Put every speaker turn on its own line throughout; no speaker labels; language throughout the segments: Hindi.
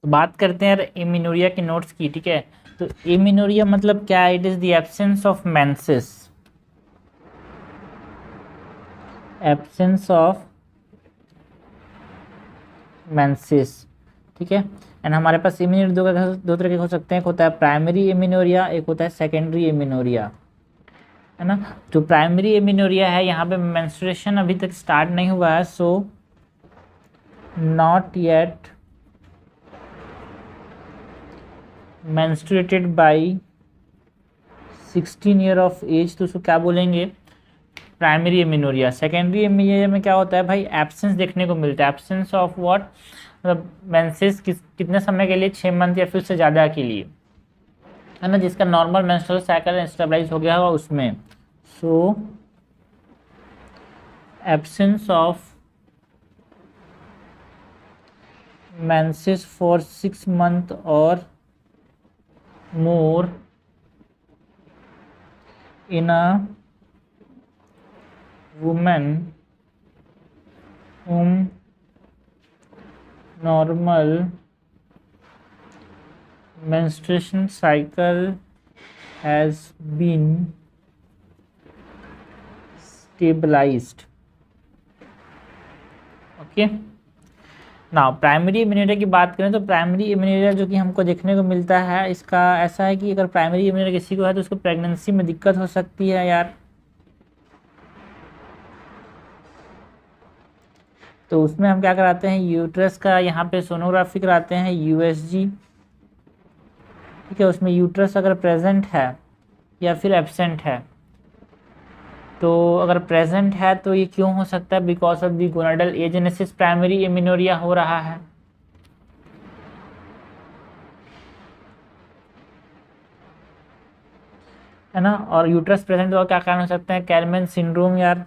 तो बात करते हैं यार एमिनोरिया के नोट्स की, ठीक है। तो एमिनोरिया मतलब क्या है? It is the absence of menses, absence of menses, ठीक है। एंड हमारे पास एमिनोरिया दो तरह के हो सकते हैं, एक होता है प्राइमरी एमिनोरिया, एक होता है सेकेंडरी एमिनोरिया, है ना। जो प्राइमरी एमिनोरिया है यहाँ पे मेंस्ट्रुएशन अभी तक स्टार्ट नहीं हुआ है, so not yet menstruated by 16 year of age, तो उसको क्या बोलेंगे? Primary amenorrhoea. सेकेंडरी एमिनोरिया में क्या होता है भाई? एब्सेंस देखने को मिलता है, एब्सेंस ऑफ व्हाट, मतलब मेंसेस कितने समय के लिए? 6 मंथ या फिर उससे ज़्यादा के लिए, है ना, जिसका नॉर्मल मेंस्ट्रुअल साइकिल स्टेबलाइज हो गया होगा उसमें। So absence of menses for 6 month और more in a woman whom normal menstruation cycle has been stabilized. Okay. Now primary immunity की बात करें तो प्राइमरी इम्यूनिटी जो कि हमको देखने को मिलता है, इसका ऐसा है कि अगर प्राइमरी इम्यूनिटी किसी को है तो उसको प्रेगनेंसी में दिक्कत हो सकती है यार। तो उसमें हम क्या कराते हैं? यूट्रस का यहाँ पे सोनोग्राफी कराते हैं, यूएसजी, ठीक है। उसमें यूट्रस अगर प्रेजेंट है या फिर एब्सेंट है, तो अगर प्रेजेंट है तो ये क्यों हो सकता है? Because of the gonadal agenesis primary amenorrhoea हो रहा है ना। और यूट्रस प्रेजेंट तो क्या कारण हो सकते हैं? कैलमैन सिंड्रोम यार,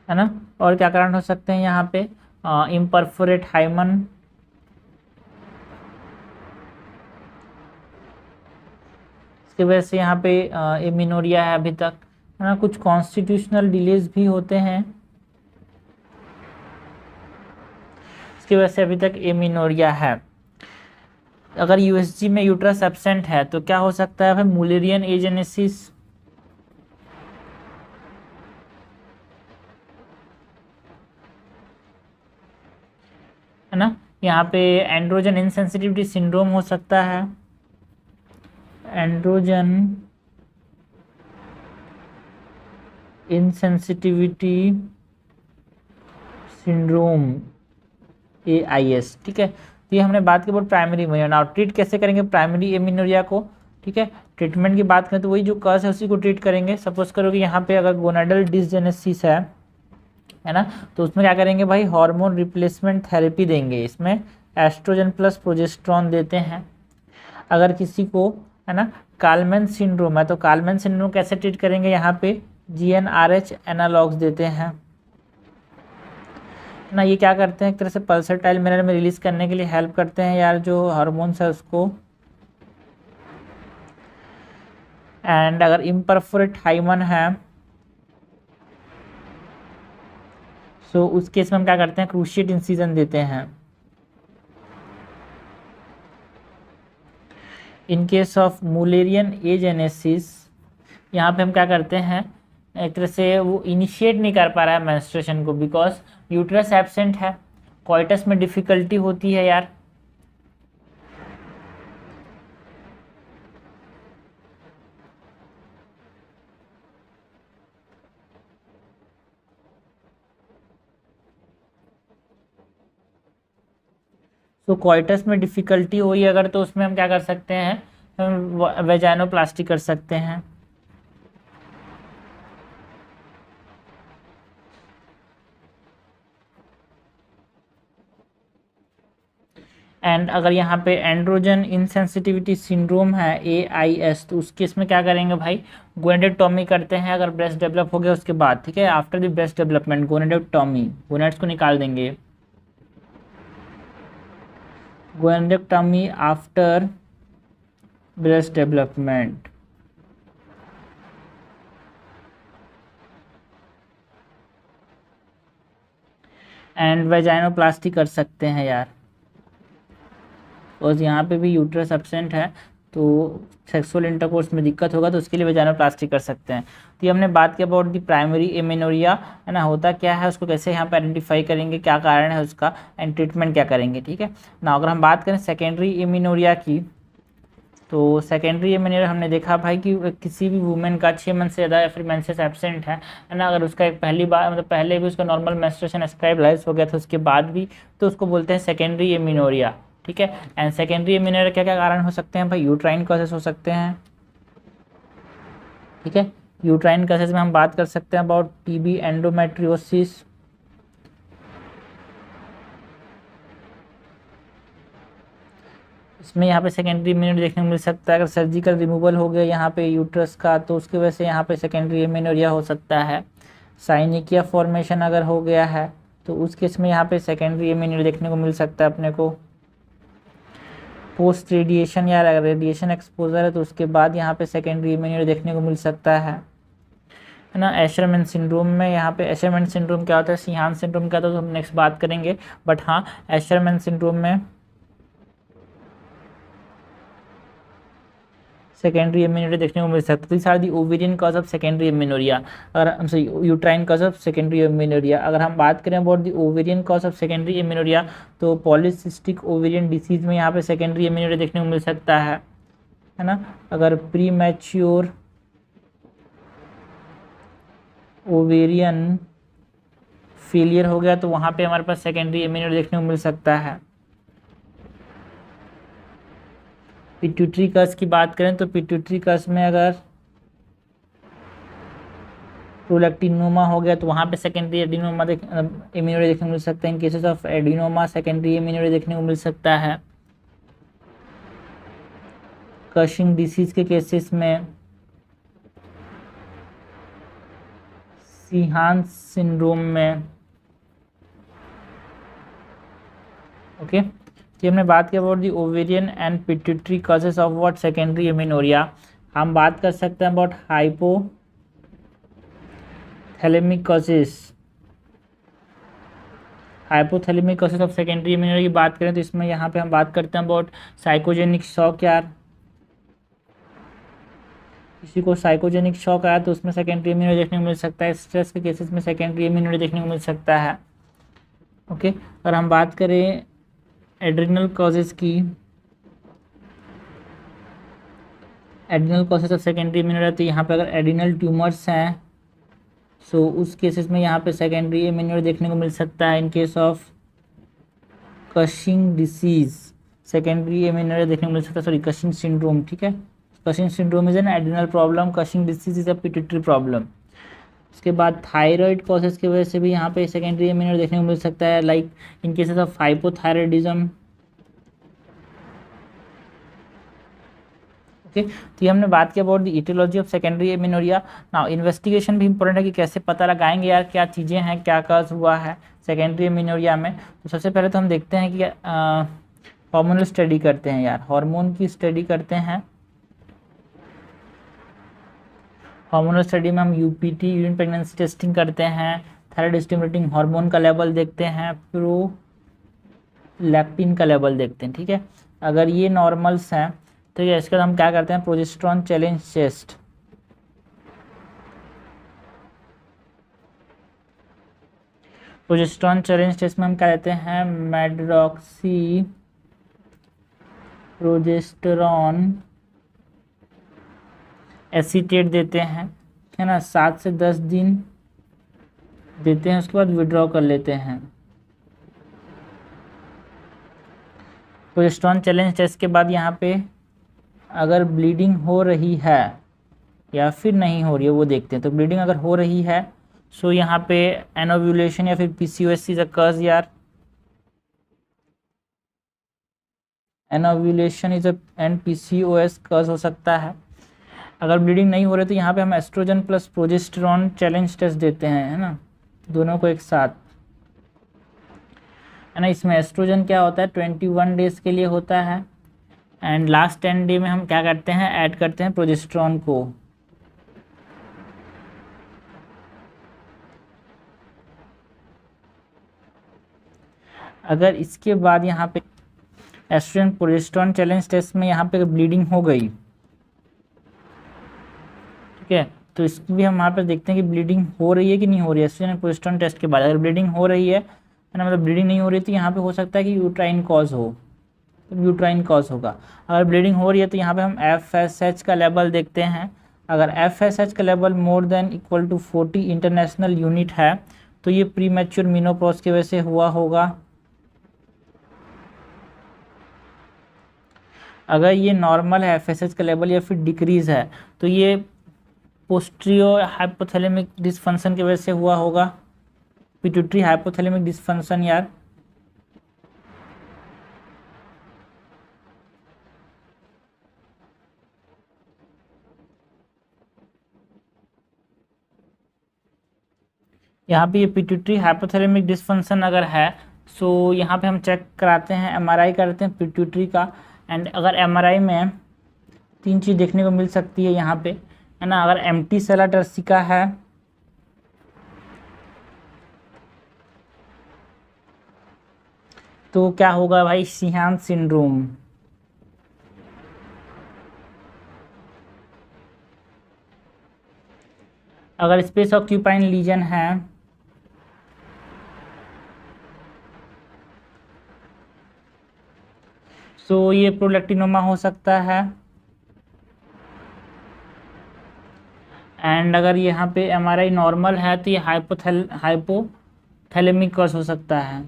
है ना। और क्या कारण हो सकते हैं यहाँ पे? इम्परफोरेट हाइमन, इसकी वजह से यहाँ पे एमिनोरिया है अभी तक, है ना। कुछ कॉन्स्टिट्यूशनल डिलेज भी होते हैं, इसकी वजह से अभी तक एमिनोरिया है। अगर यूएसजी में यूट्रस एब्सेंट है तो क्या हो सकता है भाई? मुलेरियन एजेनेसिस, है ना। यहाँ पे एंड्रोजन इनसेंसिटिविटी सिंड्रोम हो सकता है, एंड्रोजन इनसेंसिटिविटी सिंड्रोम, AIS, ठीक है। तो ये हमने बात की प्राइमरी एमिनोरिया। नाउ ट्रीट कैसे करेंगे प्राइमरी एमिनोरिया को, ठीक है। ट्रीटमेंट की बात करें तो वही जो कॉज है उसी को ट्रीट करेंगे। सपोज करो कि यहाँ पे अगर गोनाडल डिसजेनेसिस है ना, तो उसमें क्या करेंगे भाई? हार्मोन रिप्लेसमेंट थेरेपी देंगे, इसमें एस्ट्रोजन प्लस प्रोजेस्ट्रॉन देते हैं। अगर किसी को, है ना, कालमैन सिंड्रोम है तो कालमैन सिंड्रोम कैसे ट्रीट करेंगे? यहाँ पे GnRH एनालॉग्स देते हैं ना। ये क्या करते हैं? एक तरह से पल्सटाइल मैनर में रिलीज करने के लिए हेल्प करते हैं यार, जो हार्मोन्स है उसको। एंड अगर इम्परफोरेट हाइमन है सो उस केस में हम क्या करते हैं? क्रूशिएट इंसिजन देते हैं। इन केस ऑफ मुलेरियन एजेनेसिस, यहाँ पे हम क्या करते हैं? एक तरह से वो इनिशिएट नहीं कर पा रहा है मेंस्ट्रुएशन को, बिकॉज यूट्रस एब्सेंट है, कॉइटस में डिफिकल्टी होती है यार। तो कॉइटस में डिफिकल्टी हुई अगर, तो उसमें हम क्या कर सकते हैं? हम वेजाइनोप्लास्टी कर सकते हैं। एंड अगर यहाँ पे एंड्रोजन इनसेंसिटिविटी सिंड्रोम है, AIS, तो उस केस में क्या करेंगे भाई? गोनेडेक्टॉमी करते हैं अगर ब्रेस्ट डेवलप हो गया उसके बाद, ठीक है। After the breast development gonadectomy, gonads को निकाल देंगे। Gonadectomy after breast development, and vaginoplasty कर सकते हैं यार, और यहाँ पे भी यूट्रस एब्सेंट है तो सेक्सुअल इंटरकोर्स में दिक्कत होगा, तो उसके लिए वेजाइनोप्लास्टी कर सकते हैं। तो ये हमने बात की अबाउट दी प्राइमरी एमेनोरिया, है ना, होता क्या है, उसको कैसे यहाँ पे आइडेंटिफाई करेंगे, क्या कारण है उसका, एंड ट्रीटमेंट क्या करेंगे, ठीक है ना। अगर हम बात करें सेकेंडरी एमेनोरिया की, तो सेकेंडरी एमेनोरिया हमने देखा भाई कि किसी भी वुमेन का 6 मंथ से ज़्यादा या फिर मेंसेस एब्सेंट है ना, अगर उसका एक पहली बार मतलब पहले भी उसका नॉर्मल मेंस्ट्रुएशन स्क्राइबलाइज हो गया था उसके बाद भी, तो उसको बोलते हैं सेकेंडरी एमेनोरिया, ठीक है। एंड सेकेंडरी एमेनोरिया क्या क्या कारण हो सकते हैं भाई, यूट्राइन कॉजेस हो सकते हैं, ठीक है। यूट्राइन कॉजेस में हम बात कर सकते हैं अबाउट टीबी, एंडोमेट्रियोसिस, इसमें यहाँ पे सेकेंडरी एमेनोरिया देखने को मिल सकता है। अगर सर्जिकल रिमूवल हो गया यहाँ पे यूट्रस का, तो उसकी वजह से यहाँ पे सेकेंडरी एमेनोरिया हो सकता है। साइनिकिया फॉर्मेशन अगर हो गया है तो उस केस में यहाँ पे सेकेंडरी एमेनोरिया देखने को मिल सकता है अपने को। पोस्ट रेडिएशन या रेडिएशन एक्सपोजर है तो उसके बाद यहाँ पे सेकेंडरी एमेनोरिया देखने को मिल सकता है ना। एशरमैन सिंड्रोम में यहाँ पे, एशरमैन सिंड्रोम क्या होता है, सिहान सिंड्रोम क्या होता है, तो हम नेक्स्ट बात करेंगे, बट हाँ एशरमैन सिंड्रोम में सेकेंडरी एमेनोरिया देखने को मिल सकता है। तो sorry ovarian cause of secondary amenorrhea, अगर हम सही uterine cause of secondary amenorrhea, अगर हम बात करें about the ovarian cause of secondary amenorrhea, तो पॉलीसिस्टिक ओवेरियन डिसीज में यहाँ पे सेकेंडरी एमेनोरिया देखने को मिल सकता है ना। अगर प्री मैच्योर ओवेरियन फेलियर हो गया तो वहाँ पे हमारे पास सेकेंडरी एमेनोरिया देखने को मिल सकता है। पिट्यूटरी कस की बात करें तो पिट्यूटरी कस में अगर प्रोलैक्टिनोमा हो गया तो वहाँ पे सेकेंडरी एडिनोमा एमिनोरिया देखने को मिल सकता है। In cases of adenoma secondary amenorrhea देखने को मिल सकता है। कशिंग डिसीज के केसेस में, सिहान सिंड्रोम में, ओके। तो हमने बात की about the ovarian and pituitary causes of what, secondary amenorrhea. हम बात कर सकते हैं about hypothalamic causes, hypothalamic causes of secondary amenorrhea की बात करें तो इसमें यहाँ पे हम बात करते हैं अबाउट साइकोजेनिक शॉक। यार किसी को साइकोजेनिक शॉक आया तो उसमें सेकेंडरी एमिनोरिया देखने को मिल सकता है। स्ट्रेस के केसेस में सेकेंडरी एमिनोरिया देखने को मिल सकता है, ओके। और हम बात करें एड्रिनल कॉजेज की, adrenal causes of secondary amenorrhoea, तो यहाँ पे अगर एड्रिनल ट्यूमर्स हैं सो उस केसेस में यहाँ पे सेकेंडरी एमिनोरिया देखने को मिल सकता है। इन case of Cushing disease secondary amenorrhea देखने को मिल सकता है, सॉरी कशिंग सिंड्रोम, ठीक है। Cushing syndrome is an adrenal problem, Cushing disease is a pituitary problem. उसके बाद थायराइड कॉजेज की वजह से भी यहाँ पे सेकेंडरी एमिनोरिया देखने को मिल सकता है, like in cases of hypothyroidism, okay. तो ये हमने बात की about the etiology of secondary amenorrhea. Now investigation भी इंपॉर्टेंट है कि कैसे पता लगाएंगे यार क्या चीज़ें हैं, क्या कॉज हुआ है सेकेंडरी एमिनोरिया में। तो सबसे पहले तो हम देखते हैं कि हार्मोनल स्टडी करते हैं यार, हार्मोन की स्टडी करते हैं। हार्मोनल स्टडी में हम यूपीटी यूरिन प्रेगनेंसी टेस्टिंग करते हैं, थायराइड स्टिमुलेटिंग हार्मोन का लेवल देखते हैं, प्रोलैक्टिन का लेवल देखते हैं, ठीक है। अगर ये नॉर्मल्स हैं तो ये इसके बाद हम क्या करते हैं, progesterone challenge test, progesterone challenge test में हम क्या देते हैं, मेड्रॉक्सी प्रोजेस्टेरॉन एसीटेट देते हैं, है ना, 7 से 10 दिन देते हैं, उसके बाद विड्रॉ कर लेते हैं। प्रोजेस्टेरॉन चैलेंज टेस्ट के बाद यहाँ पे अगर ब्लीडिंग हो रही है या फिर नहीं हो रही है वो देखते हैं। तो ब्लीडिंग अगर हो रही है सो यहाँ पे एनोव्यूलेशन या फिर पीसीओएस इज अ कॉज यार, anovulation is a and PCOS cause हो सकता है। अगर ब्लीडिंग नहीं हो रही तो यहाँ पे हम estrogen plus progesterone challenge test देते हैं, है ना, दोनों को एक साथ, है ना। इसमें एस्ट्रोजन क्या होता है 21 डेज के लिए होता है, एंड लास्ट 10 डे में हम क्या करते हैं, ऐड करते हैं प्रोजेस्टेरॉन को। अगर इसके बाद यहाँ पे एस्ट्रोजन प्रोजेस्टेरोन चैलेंज टेस्ट में यहाँ पे ब्लीडिंग हो गई, ठीक है, तो इसको भी हम वहाँ पर देखते हैं कि ब्लीडिंग हो रही है कि नहीं हो रही है एस्ट्रोजन प्रोजेस्टेरोन टेस्ट के बाद। अगर ब्लीडिंग हो रही है ना, मतलब ब्लीडिंग नहीं हो रही, तो यहाँ पे हो सकता है कि यूट्राइन कॉज हो, तो यूट्राइन कॉज होगा। अगर ब्लीडिंग हो रही है तो यहाँ पे हम FSH का लेवल देखते हैं। अगर FSH का level more than equal to 40 international unit है तो ये प्री मैच्योर मेनोपॉज की वजह से हुआ होगा। अगर ये नॉर्मल है FSH का लेवल या फिर डिक्रीज है तो ये पोस्टीरियर हाइपोथैलेमिक डिसफंक्शन की वजह से हुआ होगा, पिट्यूटरी हाइपोथैलेमिक डिसफंक्शन यार। यहाँ पे ये पिट्यूटरी हाइपोथैलेमिक डिसफंक्शन अगर है सो यहाँ पे हम चेक कराते हैं, MRI करते हैं पिट्यूटरी का। एंड अगर MRI में 3 चीज़ देखने को मिल सकती है यहाँ पे, है ना। अगर एम्प्टी सेला टर्सिका है, तो क्या होगा भाई, सिहान सिंड्रोम। अगर स्पेस ऑक्यूपाइन लीजन है, तो ये प्रोलैक्टिनोमा हो सकता है। एंड अगर यहाँ पे MRI नॉर्मल है तो ये हाइपोथैलेमिक कॉज हो सकता है,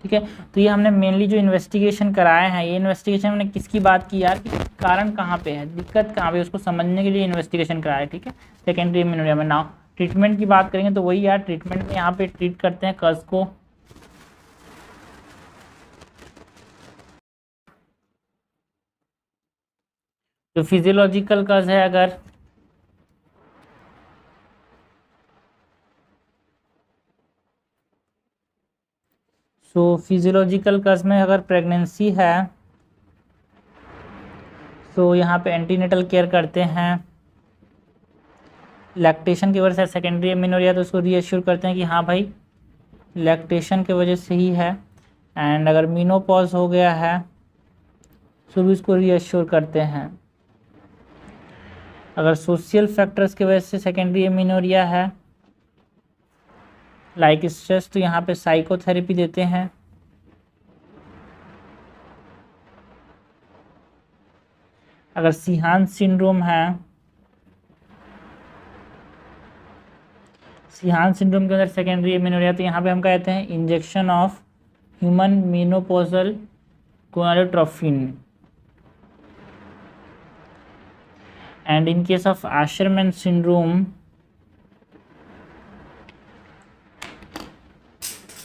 ठीक है। तो ये हमने मेनली जो इन्वेस्टिगेशन कराए हैं, ये इन्वेस्टिगेशन हमने किसकी बात की यार, कि कारण कहाँ पे है, दिक्कत कहाँ पे, उसको समझने के लिए इन्वेस्टिगेशन कराया, ठीक है, सेकेंडरी एमेनोरिया में। नाउ ट्रीटमेंट की बात करेंगे तो वही यार, ट्रीटमेंट में यहाँ पे ट्रीट करते हैं कज को। जो फिजियोलॉजिकल कज है, अगर फिजियोलॉजिकल कज में अगर प्रेगनेंसी है तो यहाँ पे एंटीनेटल केयर करते हैं। लैक्टेशन की वजह से सेकेंडरी एमेनोरिया तो उसको रीअश्योर करते हैं कि हाँ भाई लैक्टेशन की वजह से ही है। एंड अगर मीनोपॉज हो गया है तो भी उसको रीअश्योर करते हैं। अगर सोशल फैक्टर्स की वजह से सेकेंडरी एमेनोरिया है लाइक स्ट्रेस, तो यहाँ पे साइकोथेरेपी देते हैं। अगर सिहान सिंड्रोम है, सिहान सिंड्रोम के अंदर सेकेंडरी एमेनोरिया, तो यहाँ पे हम कहते हैं injection of human menopausal gonadotropin. And in case of Asherman syndrome,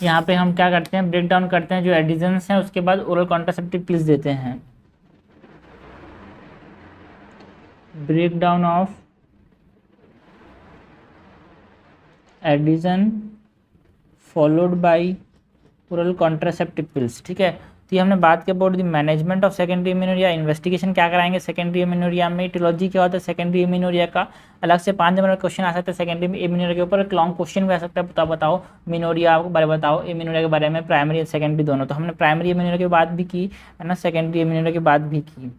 यहाँ पे हम क्या करते हैं, ब्रेक डाउन करते हैं जो एडिजन्स हैं, उसके बाद ओरल कॉन्ट्रासेप्टिव पिल्स देते हैं। Break down of addition followed by oral contraceptive pills, ठीक है। तो ये हमने बात की about the management of secondary amenorrhea. Investigation क्या कराएंगे सेकेंडरी एमेनोरिया में, इटियोलॉजी क्या होता है सेकेंडरी एमेनोरिया का, अलग से 5 नंबर का क्वेश्चन आ सकता है सेकेंडरी एमेनोरिया के ऊपर। एक लॉन्ग क्वेश्चन भी आ सकता है, बताओ मेनोरिया के बारे में, बताओ एमेनोरिया के बारे में, प्राइमरी एंड सेकेंडरी दोनों। तो हमने प्राइमरी एमेनोरिया की बात भी की है ना, सेकेंडरी एमेनोरिया की बात भी की।